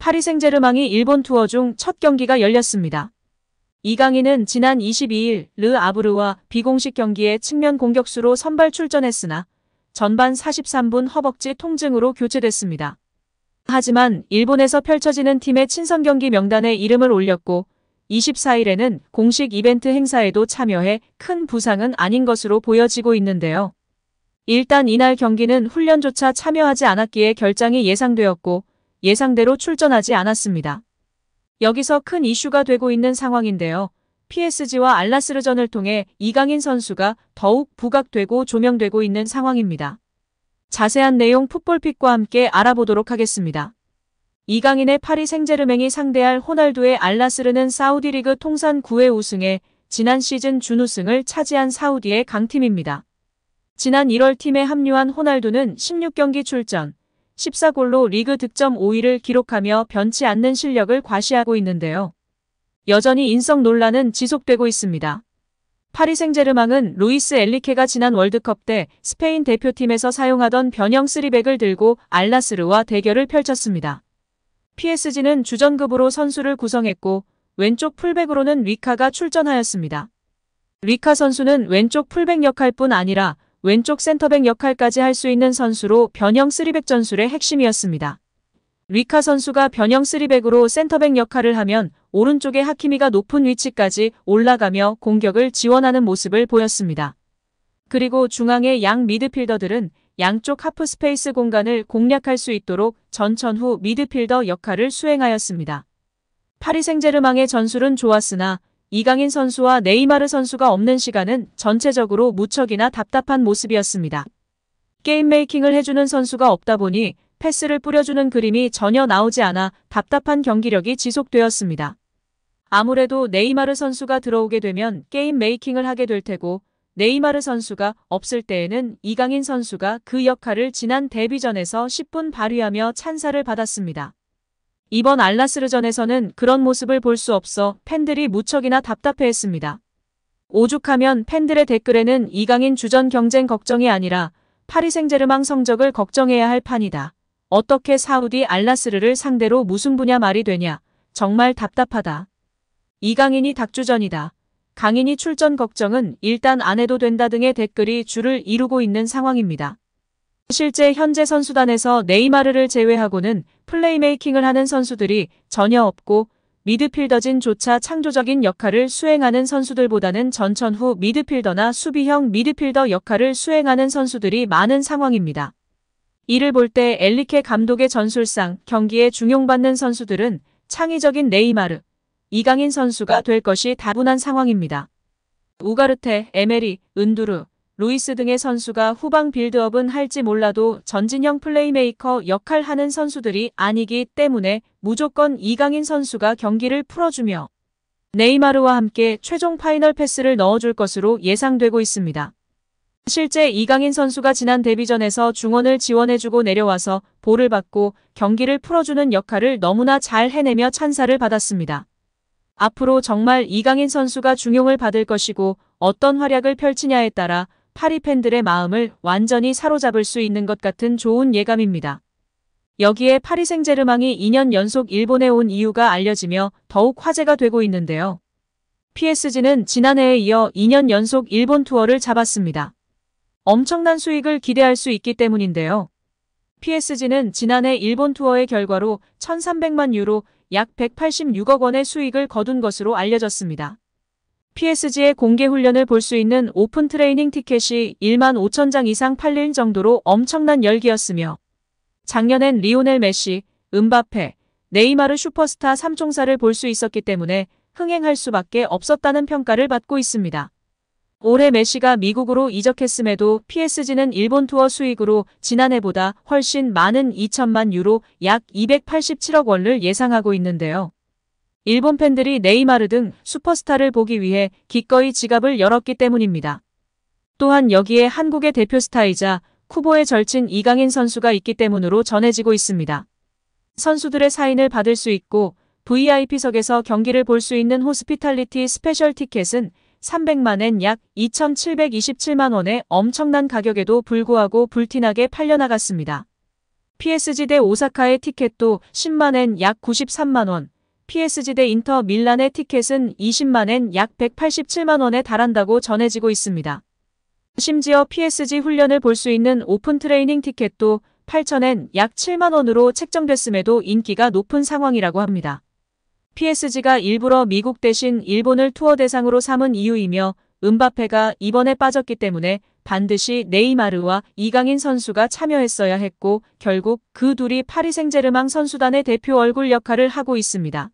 파리 생제르맹이 일본 투어 중 첫 경기가 열렸습니다. 이강인은 지난 22일 르 아브르와 비공식 경기에 측면 공격수로 선발 출전했으나 전반 43분 허벅지 통증으로 교체됐습니다. 하지만 일본에서 펼쳐지는 팀의 친선 경기 명단에 이름을 올렸고 24일에는 공식 이벤트 행사에도 참여해 큰 부상은 아닌 것으로 보여지고 있는데요. 일단 이날 경기는 훈련조차 참여하지 않았기에 결장이 예상되었고 예상대로 출전하지 않았습니다. 여기서 큰 이슈가 되고 있는 상황인데요. PSG와 알나스르전을 통해 이강인 선수가 더욱 부각되고 조명되고 있는 상황입니다. 자세한 내용 풋볼픽과 함께 알아보도록 하겠습니다. 이강인의 파리 생제르맹이 상대할 호날두의 알나스르는 사우디 리그 통산 9회 우승에 지난 시즌 준우승을 차지한 사우디의 강팀입니다. 지난 1월 팀에 합류한 호날두는 16경기 출전, 14골로 리그 득점 5위를 기록하며 변치 않는 실력을 과시하고 있는데요. 여전히 인성 논란은 지속되고 있습니다. 파리 생제르맹은 루이스 엔리케가 지난 월드컵 때 스페인 대표팀에서 사용하던 변형 3백을 들고 알나스르와 대결을 펼쳤습니다. PSG는 주전급으로 선수를 구성했고 왼쪽 풀백으로는 리카가 출전하였습니다. 리카 선수는 왼쪽 풀백 역할뿐 아니라 왼쪽 센터백 역할까지 할 수 있는 선수로 변형 3백 전술의 핵심이었습니다. 리카 선수가 변형 3백으로 센터백 역할을 하면 오른쪽에 하키미가 높은 위치까지 올라가며 공격을 지원하는 모습을 보였습니다. 그리고 중앙의 양 미드필더들은 양쪽 하프 스페이스 공간을 공략할 수 있도록 전천후 미드필더 역할을 수행하였습니다. 파리 생제르맹의 전술은 좋았으나 이강인 선수와 네이마르 선수가 없는 시간은 전체적으로 무척이나 답답한 모습이었습니다. 게임 메이킹을 해주는 선수가 없다 보니 패스를 뿌려주는 그림이 전혀 나오지 않아 답답한 경기력이 지속되었습니다. 아무래도 네이마르 선수가 들어오게 되면 게임 메이킹을 하게 될 테고 네이마르 선수가 없을 때에는 이강인 선수가 그 역할을 지난 데뷔전에서 10분 발휘하며 찬사를 받았습니다. 이번 알나스르전에서는 그런 모습을 볼 수 없어 팬들이 무척이나 답답해했습니다. 오죽하면 팬들의 댓글에는 이강인 주전 경쟁 걱정이 아니라 파리 생제르맹 성적을 걱정해야 할 판이다. 어떻게 사우디 알나스르를 상대로 무승부냐 말이 되냐. 정말 답답하다. 이강인이 닭주전이다. 강인이 출전 걱정은 일단 안 해도 된다 등의 댓글이 줄을 이루고 있는 상황입니다. 실제 현재 선수단에서 네이마르를 제외하고는 플레이메이킹을 하는 선수들이 전혀 없고 미드필더진조차 창조적인 역할을 수행하는 선수들보다는 전천후 미드필더나 수비형 미드필더 역할을 수행하는 선수들이 많은 상황입니다. 이를 볼 때 엔리케 감독의 전술상 경기에 중용받는 선수들은 창의적인 네이마르, 이강인 선수가 될 것이 다분한 상황입니다. 우가르테, 에메리, 은두르, 루이스 등의 선수가 후방 빌드업은 할지 몰라도 전진형 플레이메이커 역할하는 선수들이 아니기 때문에 무조건 이강인 선수가 경기를 풀어주며 네이마르와 함께 최종 파이널 패스를 넣어줄 것으로 예상되고 있습니다. 실제 이강인 선수가 지난 데뷔전에서 중원을 지원해주고 내려와서 볼을 받고 경기를 풀어주는 역할을 너무나 잘 해내며 찬사를 받았습니다. 앞으로 정말 이강인 선수가 중용을 받을 것이고 어떤 활약을 펼치냐에 따라 파리 팬들의 마음을 완전히 사로잡을 수 있는 것 같은 좋은 예감입니다. 여기에 파리 생제르맹이 2년 연속 일본에 온 이유가 알려지며 더욱 화제가 되고 있는데요. PSG는 지난해에 이어 2년 연속 일본 투어를 잡았습니다. 엄청난 수익을 기대할 수 있기 때문인데요. PSG는 지난해 일본 투어의 결과로 1,300만 유로 약 186억 원의 수익을 거둔 것으로 알려졌습니다. PSG의 공개 훈련을 볼 수 있는 오픈 트레이닝 티켓이 1만 5천 장 이상 팔릴 정도로 엄청난 열기였으며 작년엔 리오넬 메시, 음바페, 네이마르 슈퍼스타 3총사를 볼 수 있었기 때문에 흥행할 수밖에 없었다는 평가를 받고 있습니다. 올해 메시가 미국으로 이적했음에도 PSG는 일본 투어 수익으로 지난해보다 훨씬 많은 2천만 유로 약 287억 원을 예상하고 있는데요. 일본 팬들이 네이마르 등 슈퍼스타를 보기 위해 기꺼이 지갑을 열었기 때문입니다. 또한 여기에 한국의 대표 스타이자 쿠보에 절친 이강인 선수가 있기 때문으로 전해지고 있습니다. 선수들의 사인을 받을 수 있고 VIP석에서 경기를 볼 수 있는 호스피탈리티 스페셜 티켓은 300만엔 약 2,727만 원의 엄청난 가격에도 불구하고 불티나게 팔려나갔습니다. PSG 대 오사카의 티켓도 10만엔 약 93만원, PSG 대 인터 밀란의 티켓은 20만엔 약 187만원에 달한다고 전해지고 있습니다. 심지어 PSG 훈련을 볼 수 있는 오픈 트레이닝 티켓도 8천엔 약 7만원으로 책정됐음에도 인기가 높은 상황이라고 합니다. PSG가 일부러 미국 대신 일본을 투어 대상으로 삼은 이유이며 음바페가 이번에 빠졌기 때문에 반드시 네이마르와 이강인 선수가 참여했어야 했고 결국 그 둘이 파리 생제르맹 선수단의 대표 얼굴 역할을 하고 있습니다.